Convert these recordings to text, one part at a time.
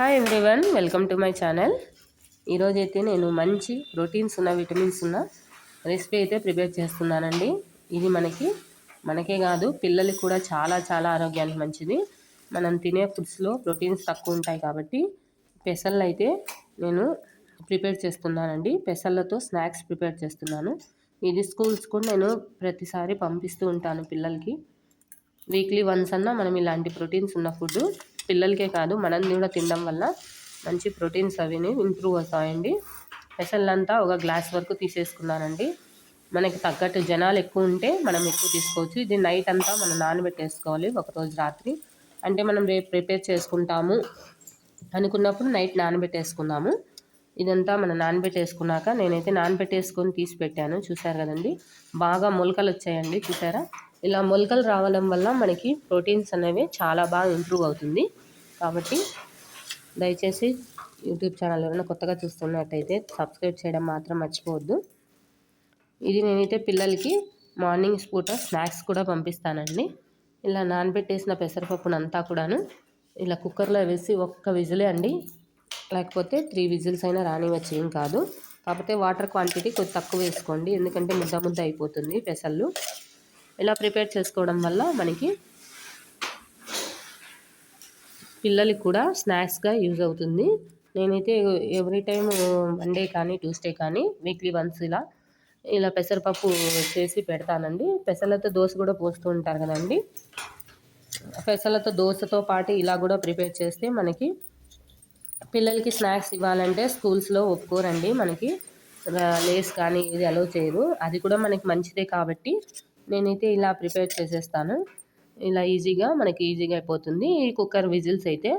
Hi everyone, welcome to my channel. ఈరోజైతే నేను మంచి ప్రోటీన్స్ ఉన్న విటమిన్స్ ఉన్న రెసిపీ అయితే ప్రిపేర్ చేస్తున్నానండి. ఇది మనకే కాదు పిల్లలకి కూడా చాలా చాలా ఆరోగ్యానికి మంచిది. మనం తినే ఫుడ్స్లో ప్రోటీన్స్ తక్కువ ఉంటాయి కాబట్టి పెసళ్ళు అయితే నేను ప్రిపేర్ చేస్తున్నానండి. పెసళ్ళతో స్నాక్స్ ప్రిపేర్ చేస్తున్నాను. ఇది స్కూల్స్ కూడా నేను ప్రతిసారి పంపిస్తూ ఉంటాను పిల్లలకి. వీక్లీ వన్స్ అన్నా మనం ఇలాంటి ప్రోటీన్స్ ఉన్న ఫుడ్ పిల్లలకే కాదు మనం కూడా తినడం వల్ల మంచి ప్రోటీన్స్ అవిని ఇంప్రూవ్ అవుతాయండి. పెసళ్ళంతా ఒక గ్లాస్ వరకు తీసేసుకున్నానండి. మనకి తగ్గట్టు జనాలు ఎక్కువ ఉంటే మనం ఎక్కువ తీసుకోవచ్చు. ఇది నైట్ అంతా మనం నానబెట్టేసుకోవాలి, ఒకరోజు రాత్రి. అంటే మనం రేపు ప్రిపేర్ చేసుకుంటాము అనుకున్నప్పుడు నైట్ నానబెట్టేసుకుందాము. ఇదంతా మనం నానబెట్టేసుకున్నాక నేనైతే నానబెట్టేసుకొని తీసి పెట్టాను. చూసారు కదండి, బాగా మొలకలు వచ్చాయండి. చూసారా, ఇలా మొలకలు రావడం వల్ల మనకి ప్రోటీన్స్ అనేవి చాలా బాగా ఇంప్రూవ్ అవుతుంది. కాబట్టి దయచేసి యూట్యూబ్ ఛానల్ ఎవరైనా కొత్తగా చూస్తున్నట్టయితే సబ్స్క్రైబ్ చేయడం మాత్రం మర్చిపోవద్దు. ఇది నేనైతే పిల్లలకి మార్నింగ్ పూట స్నాక్స్ కూడా పంపిస్తానండి. ఇలా నానబెట్టేసిన పెసరపప్పునంతా కూడాను ఇలా కుక్కర్లో వేసి ఒక్క విజిలే అండి, లేకపోతే 3 విజిల్స్ అయినా రానివ్వచ్చు, ఏం కాదు. కాకపోతే వాటర్ క్వాంటిటీ కొంచెం తక్కువ వేసుకోండి, ఎందుకంటే ముద్ద అయిపోతుంది పెసళ్ళు. ఇలా ప్రిపేర్ చేసుకోవడం వల్ల మనకి పిల్లలకి కూడా స్నాక్స్గా యూజ్ అవుతుంది. నేనైతే ఎవ్రీ టైం మండే కానీ ట్యూస్డే కానీ వీక్లీ వన్స్ ఇలా పెసరపప్పు చేసి పెడతానండి. పెసలతో దోశ కూడా పోస్తూ ఉంటారు కదండి. పెసలతో దోశతో పాటు ఇలా కూడా ప్రిపేర్ చేస్తే మనకి పిల్లలకి స్నాక్స్ ఇవ్వాలంటే స్కూల్స్లో ఒప్పుకోరండి. మనకి లేస్ కానీ ఇది అలో చేయరు. అది కూడా మనకి మంచిదే కాబట్టి నేనైతే ఇలా ప్రిపేర్ చేసేస్తాను. ఇలా మనకి ఈజీగా అయిపోతుంది. ఈ కుక్కర్ విజిల్స్ అయితే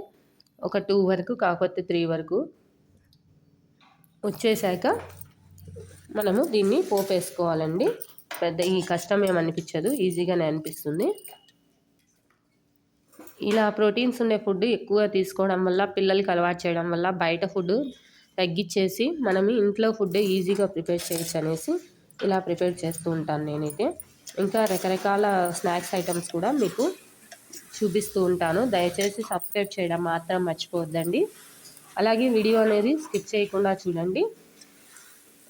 ఒక 2 వరకు కాకపోతే 3 వరకు వచ్చేసాక మనము దీన్ని పోపేసుకోవాలండి. పెద్ద ఈ కష్టం ఏమనిపించదు, ఈజీగానే అనిపిస్తుంది. ఇలా ప్రోటీన్స్ ఉండే ఫుడ్ ఎక్కువ తీసుకోవడం వల్ల, పిల్లలకి అలవాటు చేయడం వల్ల బయట ఫుడ్ తగ్గించేసి మనం ఇంట్లో ఫుడ్ ఈజీగా ప్రిపేర్ చేయొచ్చు అనేసి ఇలా ప్రిపేర్ చేస్తూ ఉంటాను నేనైతే. ఇంకా రకరకాల స్నాక్స్ ఐటమ్స్ కూడా మీకు చూపిస్తూ ఉంటాను. దయచేసి సబ్స్క్రైబ్ చేయడం మాత్రం మర్చిపోవద్దండి. అలాగే వీడియో అనేది స్కిప్ చేయకుండా చూడండి.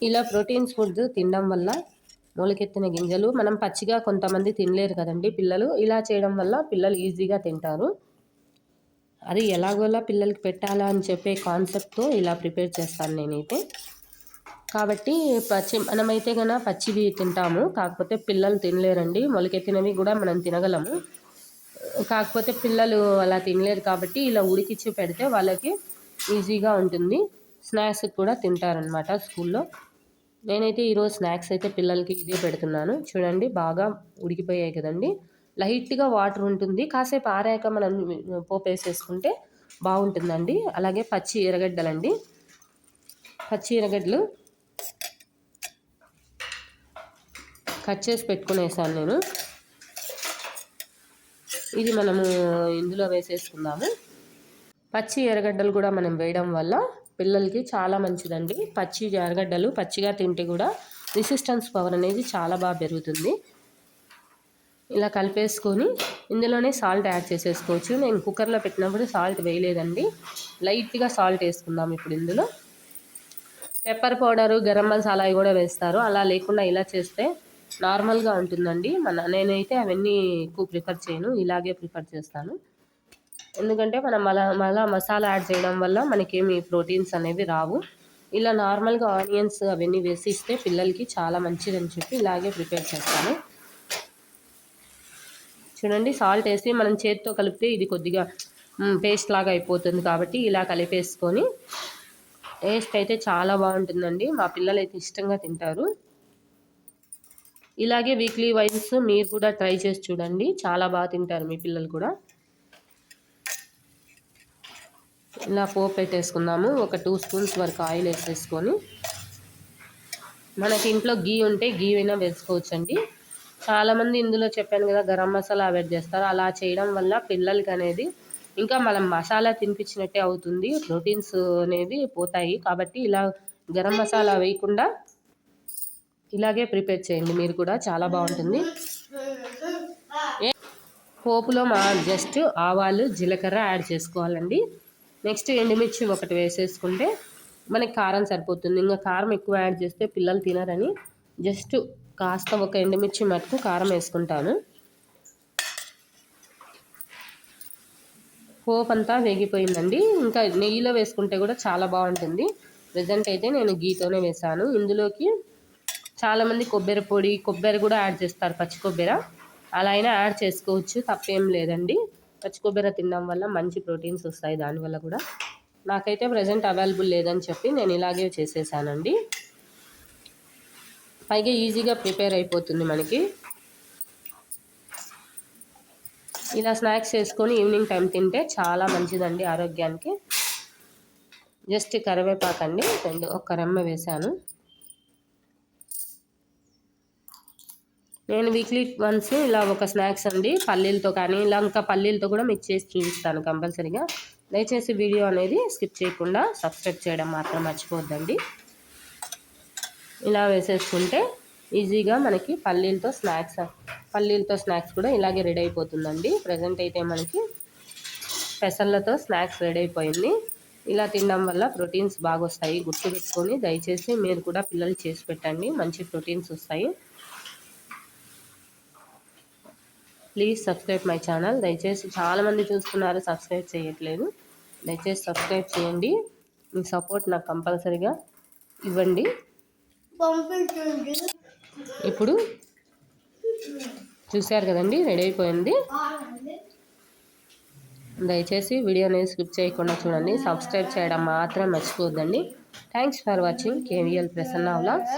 ఇలా ప్రోటీన్స్ ఫుడ్ తినడం వల్ల మొలకెత్తిన గింజలు మనం పచ్చిగా కొంతమంది తినలేరు కదండి పిల్లలు. ఇలా చేయడం వల్ల పిల్లలు ఈజీగా తింటారు. అది ఎలాగోలా పిల్లలకి పెట్టాలా అని చెప్పే కాన్సెప్ట్తో ఇలా ప్రిపేర్ చేస్తాను నేనైతే. కాబట్టి మనమైతే కన్నా పచ్చివి తింటాము, కాకపోతే పిల్లలు తినలేరండి. మొలకెత్తినవి కూడా మనం తినగలము, కాకపోతే పిల్లలు అలా తినలేరు. కాబట్టి ఇలా ఉడికిచ్చి పెడితే వాళ్ళకి ఈజీగా ఉంటుంది. స్నాక్స్ కూడా తింటారనమాట స్కూల్లో. నేనైతే ఈరోజు స్నాక్స్ అయితే పిల్లలకి ఇదే పెడుతున్నాను. చూడండి, బాగా ఉడికిపోయాయి కదండి. లైట్గా వాటర్ ఉంటుంది, కాసేపు ఆరాక మనం పోపేసేసుకుంటే బాగుంటుందండి. అలాగే పచ్చి ఎర్రగడ్డలండి, పచ్చి ఎర్రగడ్డలు కట్ చేసి పెట్టుకునేసాను నేను. ఇది మనము ఇందులో వేసేసుకుందాము. పచ్చి ఎర్రగడ్డలు కూడా మనం వేయడం వల్ల పిల్లలకి చాలా మంచిదండి. పచ్చి ఎర్రగడ్డలు పచ్చిగా తింటే కూడా రెసిస్టెన్స్ పవర్ అనేది చాలా బాగా పెరుగుతుంది. ఇలా కలిపేసుకొని ఇందులోనే సాల్ట్ యాడ్ చేసేసుకోవచ్చు. నేను కుక్కర్లో పెట్టినప్పుడు సాల్ట్ వేయలేదండి, లైట్గా సాల్ట్ వేసుకుందాం ఇప్పుడు. ఇందులో పెప్పర్ పౌడరు, గరం మసాలా కూడా వేస్తారు. అలా లేకుండా ఇలా చేస్తే నార్మల్గా ఉంటుందండి. నేనైతే అవన్నీ ఎక్కువ ప్రిఫర్ చేయను, ఇలాగే ప్రిఫర్ చేస్తాను. ఎందుకంటే మనం మళ్ళా మసాలా యాడ్ చేయడం వల్ల మనకేమి ప్రోటీన్స్ అనేవి రావు. ఇలా నార్మల్గా ఆనియన్స్ అవన్నీ వేసి ఇస్తే పిల్లలకి చాలా మంచిదని చెప్పి ఇలాగే ప్రిపేర్ చేస్తాను. చూడండి, సాల్ట్ వేసి మనం చేతితో కలిపితే ఇది కొద్దిగా పేస్ట్ లాగా అయిపోతుంది. కాబట్టి ఇలా కలిపేసుకొని టేస్ట్ అయితే చాలా బాగుంటుందండి. మా పిల్లలు అయితే ఇష్టంగా తింటారు. ఇలాగే వీక్లీ వైన్స్ మీరు కూడా ట్రై చేసి చూడండి, చాలా బాగా తింటారు మీ పిల్లలు కూడా. ఇలా పోపు పెట్టేసుకుందాము. ఒక 2 స్పూన్స్ వరకు ఆయిల్ వేసేసుకొని, మనకి ఇంట్లో గీ ఉంటే గీ అయినా వేసుకోవచ్చండి. చాలామంది ఇందులో చెప్పాను కదా గరం మసాలా యాడ్ చేస్తారు. అలా చేయడం వల్ల పిల్లలకి అనేది ఇంకా మనం మసాలా తినిపించినట్టే అవుతుంది, ప్రోటీన్స్ అనేది పోతాయి. కాబట్టి ఇలా గరం మసాలా వేయకుండా ఇలాగే ప్రిపేర్ చేయండి మీరు కూడా, చాలా బాగుంటుంది. పోపులో జస్ట్ ఆవాలు జీలకర్ర యాడ్ చేసుకోవాలండి. నెక్స్ట్ ఎండుమిర్చి ఒకటి వేసేసుకుంటే మనకి కారం సరిపోతుంది. ఇంకా కారం ఎక్కువ యాడ్ చేస్తే పిల్లలు తినరని జస్ట్ కాస్త ఒక ఎండుమిర్చి మటుకు కారం వేసుకుంటాను. పోపు అంతా వేగిపోయిందండి. ఇంకా నెయ్యిలో వేసుకుంటే కూడా చాలా బాగుంటుంది. ప్రజెంట్ అయితే నేను గీతోనే వేసాను. ఇందులోకి చాలామంది కొబ్బరి పొడి, కొబ్బరి కూడా యాడ్ చేస్తారు, పచ్చి కొబ్బరి. అలా అయినా యాడ్ చేసుకోవచ్చు, తప్పేం లేదండి. పచ్చి కొబ్బరి తినడం వల్ల మంచి ప్రోటీన్స్ వస్తాయి దానివల్ల కూడా. నాకైతే ప్రజెంట్ అవైలబుల్ లేదని చెప్పి నేను ఇలాగే చేసేసానండి. పైగా ఈజీగా ప్రిపేర్ అయిపోతుంది మనకి. ఇలా స్నాక్స్ చేసుకొని ఈవినింగ్ టైం తింటే చాలా మంచిదండి ఆరోగ్యానికి. జస్ట్ కరివేపాకండి, ఒక రెమ్మ వేసాను. నేను వీక్లీ వన్స్ ఇలా ఒక స్నాక్స్ అండి, పల్లీలతో కానీ ఇలా ఇంకా పల్లీలతో కూడా మిక్స్ చేసి చూపిస్తాను కంపల్సరీగా. దయచేసి వీడియో అనేది స్కిప్ చేయకుండా సబ్స్క్రైబ్ చేయడం మాత్రం మర్చిపోవద్దండి. ఇలా వేసేసుకుంటే ఈజీగా మనకి పల్లీలతో స్నాక్స్ కూడా ఇలాగే రెడీ అయిపోతుందండి. ప్రజెంట్ అయితే మనకి పెసర్లతో స్నాక్స్ రెడీ అయిపోయింది. ఇలా తినడం వల్ల ప్రోటీన్స్ బాగా వస్తాయి. గుర్తుపెట్టుకొని దయచేసి మీరు కూడా పిల్లలు చేసి పెట్టండి, మంచి ప్రోటీన్స్ వస్తాయి. Please subscribe my channel. దయచేసి చాలామంది చూస్తున్నారు, సబ్స్క్రైబ్ చేయట్లేదు. దయచేసి సబ్స్క్రైబ్ చేయండి. మీ సపోర్ట్ నాకు కంపల్సరీగా ఇవ్వండి. ఇప్పుడు చూశారు కదండి, రెడీ అయిపోయింది. దయచేసి వీడియోని స్కిప్ చేయకుండా చూడండి. సబ్స్క్రైబ్ చేయడం మాత్రం మర్చిపోవద్దండి. Thanks for watching KVL Prasanna vlogs.